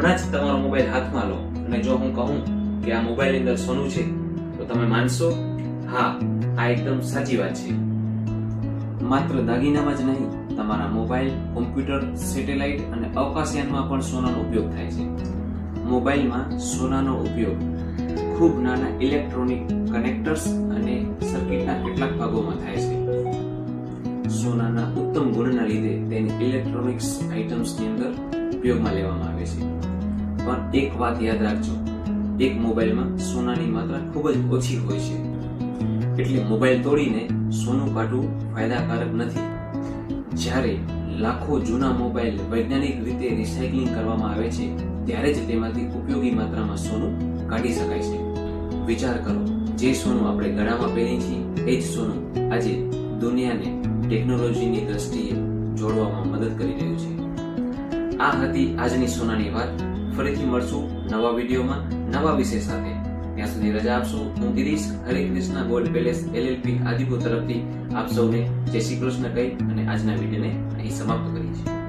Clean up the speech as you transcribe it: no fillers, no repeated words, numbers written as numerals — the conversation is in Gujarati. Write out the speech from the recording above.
હમણાં જ તમારો મોબાઈલ હાથમાં લો અને જો હું કહું કે આ મોબાઈલની અંદર સોનું છે તો તમે માનશો? હા, આ એકદમ સાચી વાત છે. માત્ર દાગીનામાં જ નહીં, તમારા મોબાઈલ, કોમ્પ્યુટર, સેટેલાઇટ અને અવકાશયાનમાં પણ સોનાનો ઉપયોગ થાય છે. મોબાઈલમાં સોનાનો ઉપયોગ ખૂબ નાના ઇલેક્ટ્રોનિક કનેક્ટર્સ અને સર્કિટના કેટલાક ભાગોમાં થાય છે. સોનાના ઉત્તમ ગુણના લીધે તેની ઇલેક્ટ્રોનિક્સ આઇટમ્સની અંદર ઉપયોગમાં લેવામાં આવે છે. પણ એક વાત યાદ રાખજો, એક મોબાઈલમાં સોનાની માત્રા ખૂબ જ ઓછી હોય છે, એટલે મોબાઈલ તોડીને સોનું કાઢવું ફાયદાકારક નથી. જ્યારે લાખો જૂના મોબાઈલ વૈજ્ઞાનિક રીતે રિસાયકલિંગ કરવામાં આવે છે ત્યારે જ તેમાંથી ઉપયોગી માત્રામાં સોનું કાઢી શકાય છે. વિચાર કરો, જે સોનું આપણે ગળામાં પહેરીએ છીએ એ જ સોનું આજે દુનિયાને ટેકનોલોજીની દ્રષ્ટિએ જોડવામાં મદદ કરી રહ્યું છે. આ હતી આજની સોનાની વાત. ફરીથી મળશું નવા વિડીયોમાં નવા વિષય સાથે. ત્યાં સુધી રજા આપશો. હું ગિરીશ, હરે Krishna gold palace LLP Adipur તરફથી આપ સૌને જય શ્રી કૃષ્ણ કહી અને આજના વિડીયોને અહીં સમાપ્ત કરીએ છીએ.